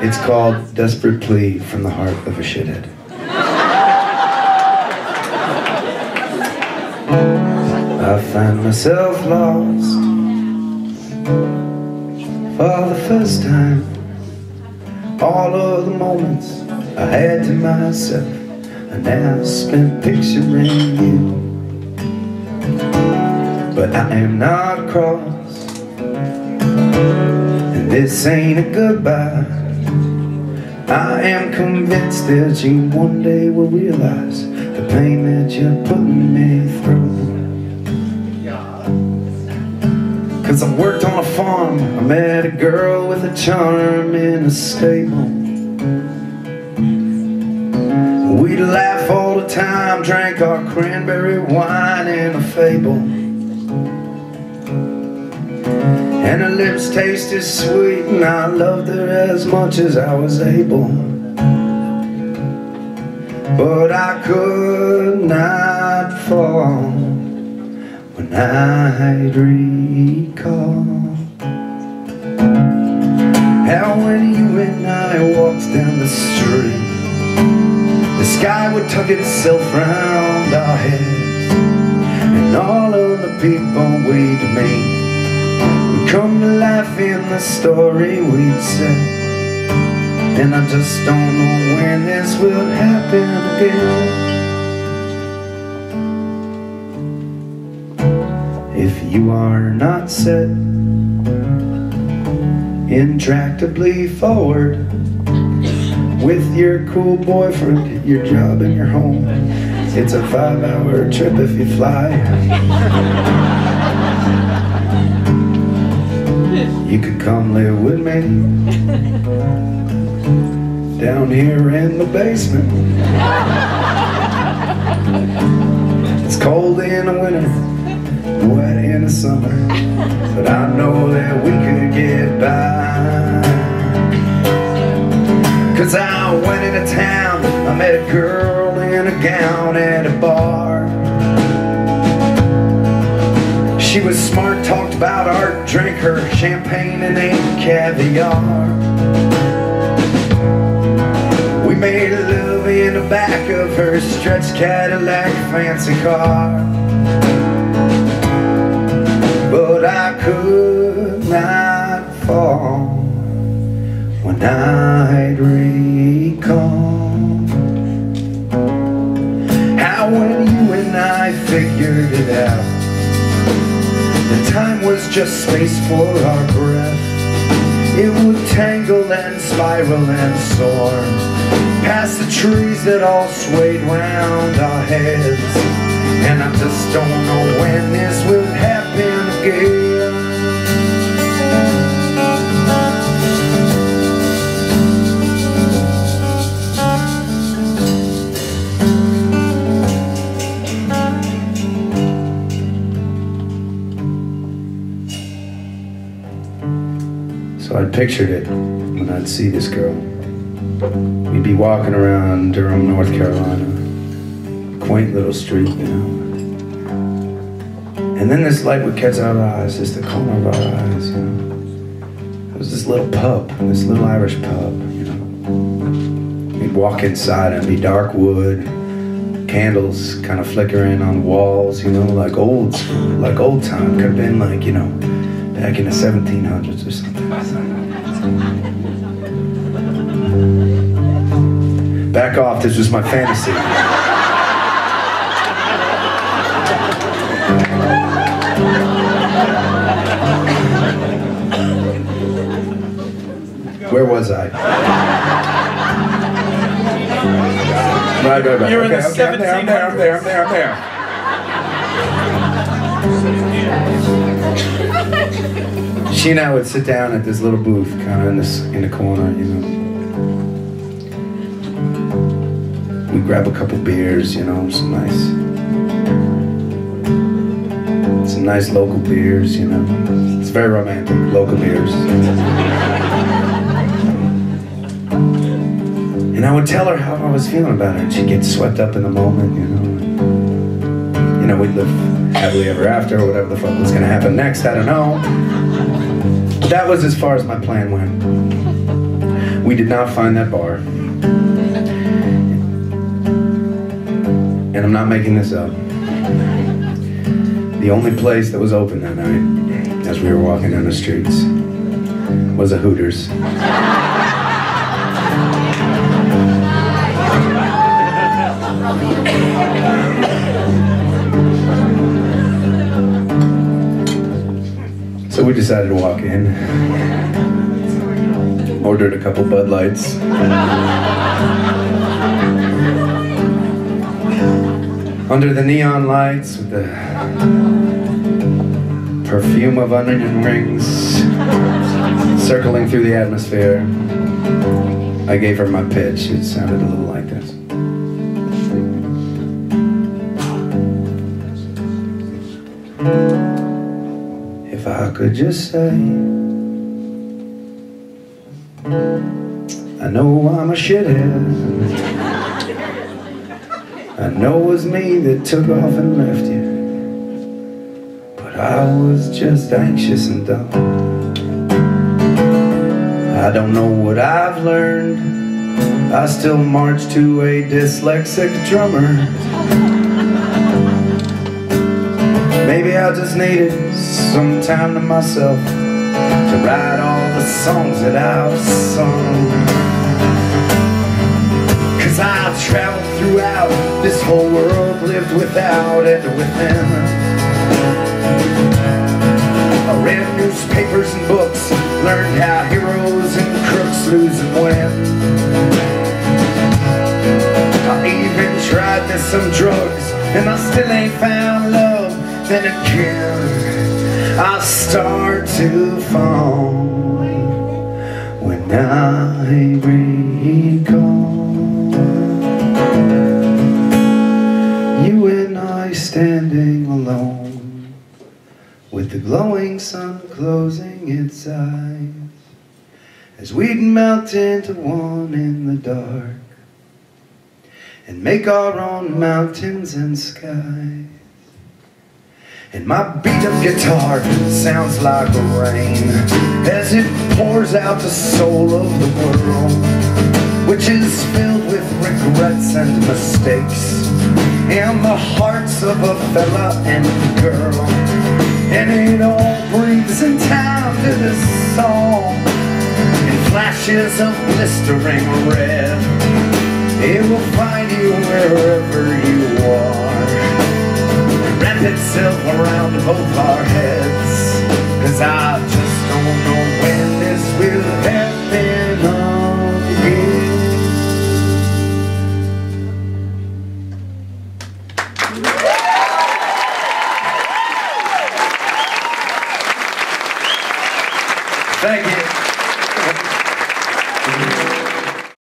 It's called Desperate Plea from the Heart of a Shithead. I find myself lost for the first time. All of the moments I had to myself, I now spent picturing you. But I am not cross, and this ain't a goodbye. I am convinced that you one day will realize the pain that you're putting me through. 'Cause I worked on a farm, I met a girl with a charm in a stable. We'd laugh all the time, drank our cranberry wine in a fable. And her lips tasted sweet, and I loved her as much as I was able. But I could not fall when I'd recall how when you and I walked down the street, the sky would tuck itself round our heads, and all of the people we'd meet would come to life in the story we'd said. And I just don't know when this will happen again. If you are not set intractably forward with your cool boyfriend, your job and your home, it's a 5-hour trip if you fly. You could come live with me down here in the basement. It's cold in the winter, wet in the summer, but I know that we could get by. 'Cause I went into town, I met a girl in a gown at a bar. She was smart, talked about art, drank her champagne and ate caviar. We made love in the back of her stretch Cadillac fancy car. But I could not fall when I'd recall how when you and I figured it out, the time was just space for our breath. It would tangle and spiral and soar past the trees that all swayed round our heads. And I just don't know when this will happen again. So I pictured it when I'd see this girl. We'd be walking around Durham, North Carolina, quaint little street, you know. And then this light would catch our eyes, just the corner of our eyes, you know. It was this little pub, this little Irish pub, you know. We'd walk inside and it'd be dark wood, candles kind of flickering on walls, you know, like old school, like old time. Could have been like, you know, back in the 1700s or something. Back off, this was my fantasy. Where was I? Right. You're in the I'm there. She and I would sit down at this little booth, kind of in the corner, you know. We'd grab a couple beers, you know, some nice local beers, you know. It's very romantic, local beers. And I would tell her how I was feeling about it, and she'd get swept up in the moment, you know. You know, we'd live happily ever after, or whatever the fuck was gonna happen next, I don't know. But that was as far as my plan went. We did not find that bar. And I'm not making this up. The only place that was open that night, as we were walking down the streets, was a Hooters. So we decided to walk in, ordered a couple Bud Lights. Under the neon lights with the perfume of onion rings circling through the atmosphere, I gave her my pitch. It sounded a little like this. If I could just say, I know I'm a shithead. I know it was me that took off and left you, but I was just anxious and dumb. I don't know what I've learned. I still march to a dyslexic drummer. Maybe I just needed some time to myself to write all the songs that I've sung. 'Cause I've traveled throughout this whole world, lived without and within. I read newspapers and books, learned how heroes and crooks lose and win. I even tried me some drugs, and I still ain't found love. Then again, I start to fall when I recall you and I standing alone, with the glowing sun closing its eyes, as we'd melt into one in the dark and make our own mountains and skies. And my beat-up guitar sounds like rain as it pours out the soul of the world, which is filled with regrets and mistakes, and the hearts of a fella and a girl. And it all breathes in time to this song, in flashes of blistering red. It will find you wherever you are, wrap itself around both our heads, 'cause I just don't know when this will happen again. Thank you.